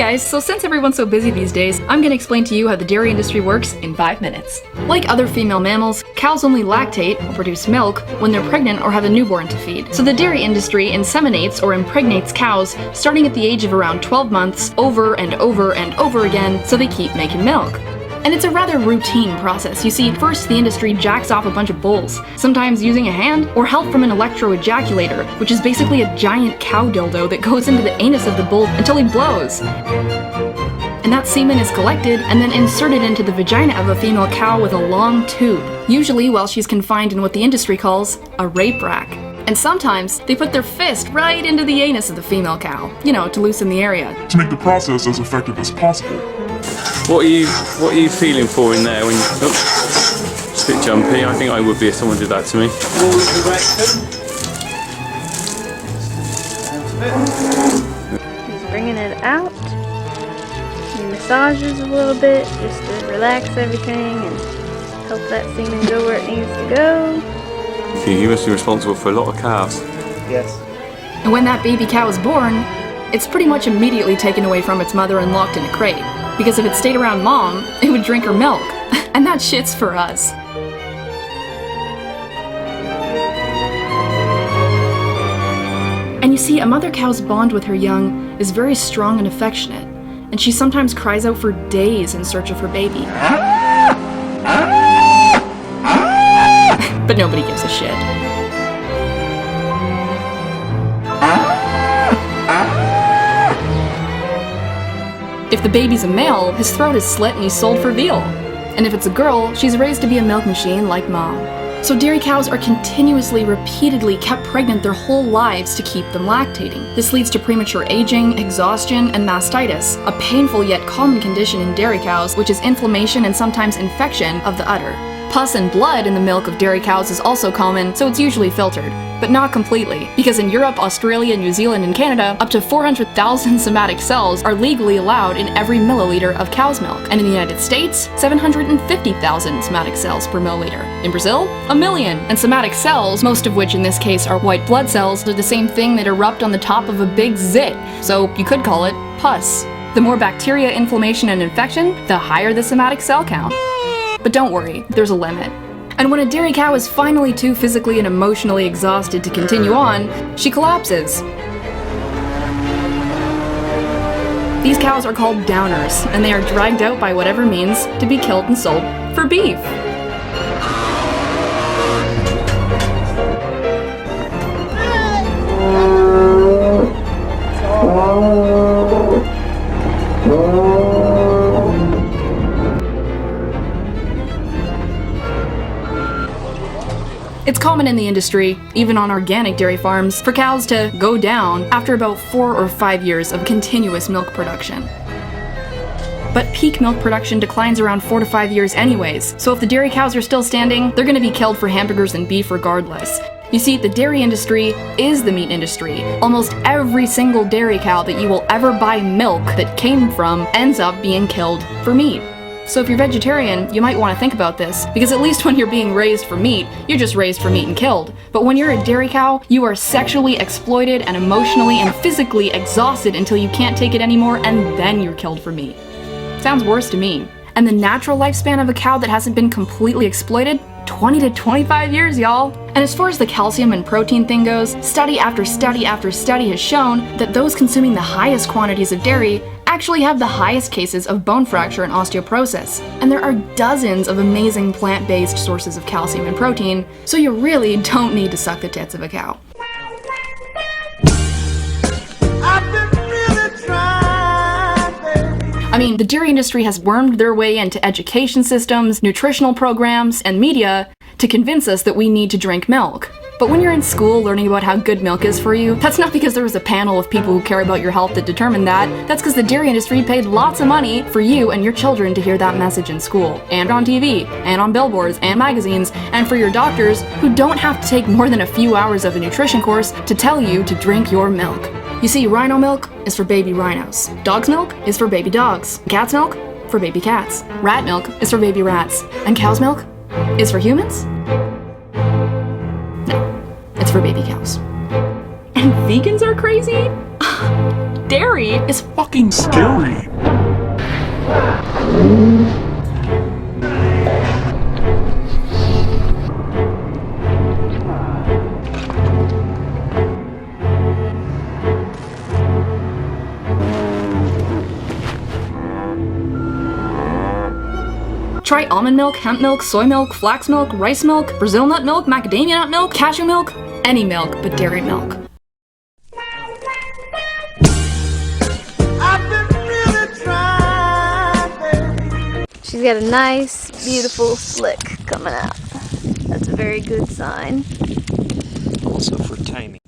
guys, so since everyone's so busy these days, I'm gonna explain to you how the dairy industry works in 5 minutes. Like other female mammals, cows only lactate, or produce milk, when they're pregnant or have a newborn to feed. So the dairy industry inseminates or impregnates cows starting at the age of around 12 months over and over and over again so they keep making milk. And it's a rather routine process. You see, first the industry jacks off a bunch of bulls, sometimes using a hand or help from an electro-ejaculator, which is basically a giant cow dildo that goes into the anus of the bull until he blows. And that semen is collected and then inserted into the vagina of a female cow with a long tube, usually while she's confined in what the industry calls a rape rack. And sometimes they put their fist right into the anus of the female cow, you know, to loosen the area. To make the process as effective as possible. What are you feeling for in there when you... Oh, it's a bit jumpy. I think I would be if someone did that to me. He's bringing it out. He massages a little bit just to relax everything and help that semen go where it needs to go. You must be responsible for a lot of calves. Yes. And when that baby cow is born, it's pretty much immediately taken away from its mother and locked in a crate. Because if it stayed around mom, it would drink her milk. And that shit's for us. And you see, a mother cow's bond with her young is very strong and affectionate, and she sometimes cries out for days in search of her baby. But nobody gives a shit. If the baby's a male, his throat is slit and he's sold for veal. And if it's a girl, she's raised to be a milk machine like mom. So dairy cows are continuously, repeatedly kept pregnant their whole lives to keep them lactating. This leads to premature aging, exhaustion, and mastitis, a painful yet common condition in dairy cows, which is inflammation and sometimes infection of the udder. Pus and blood in the milk of dairy cows is also common, so it's usually filtered. But not completely, because in Europe, Australia, New Zealand, and Canada, up to 400,000 somatic cells are legally allowed in every milliliter of cow's milk. And in the United States, 750,000 somatic cells per milliliter. In Brazil, 1 million. And somatic cells, most of which in this case are white blood cells, are the same thing that erupt on the top of a big zit, so you could call it pus. The more bacteria, inflammation, and infection, the higher the somatic cell count. But don't worry, there's a limit. And when a dairy cow is finally too physically and emotionally exhausted to continue on, she collapses. These cows are called downers, and they are dragged out by whatever means to be killed and sold for beef. It's common in the industry, even on organic dairy farms, for cows to go down after about 4 or 5 years of continuous milk production. But peak milk production declines around 4 to 5 years anyways, so if the dairy cows are still standing, they're gonna be killed for hamburgers and beef regardless. You see, the dairy industry is the meat industry. Almost every single dairy cow that you will ever buy milk that came from ends up being killed for meat. So if you're vegetarian, you might want to think about this, because at least when you're being raised for meat, you're just raised for meat and killed. But when you're a dairy cow, you are sexually exploited and emotionally and physically exhausted until you can't take it anymore, and then you're killed for meat. Sounds worse to me. And the natural lifespan of a cow that hasn't been completely exploited? 20 to 25 years, y'all. And as far as the calcium and protein thing goes, study after study after study has shown that those consuming the highest quantities of dairy actually have the highest cases of bone fracture and osteoporosis. And there are dozens of amazing plant-based sources of calcium and protein, so you really don't need to suck the tits of a cow. I mean, the dairy industry has wormed their way into education systems, nutritional programs, and media to convince us that we need to drink milk. But when you're in school learning about how good milk is for you, that's not because there was a panel of people who care about your health that determined that. That's because the dairy industry paid lots of money for you and your children to hear that message in school, and on TV, and on billboards, and magazines, and for your doctors who don't have to take more than a few hours of a nutrition course to tell you to drink your milk. You see, rhino milk is for baby rhinos. Dog's milk is for baby dogs. Cat's milk for baby cats. Rat milk is for baby rats. And cow's milk is for humans? No, it's for baby cows. And vegans are crazy? dairy is Fucking scary. Try almond milk, hemp milk, soy milk, flax milk, rice milk, Brazil nut milk, macadamia nut milk, cashew milk, any milk but dairy milk. She's got a nice, beautiful slick coming out. That's a very good sign. Also for timing.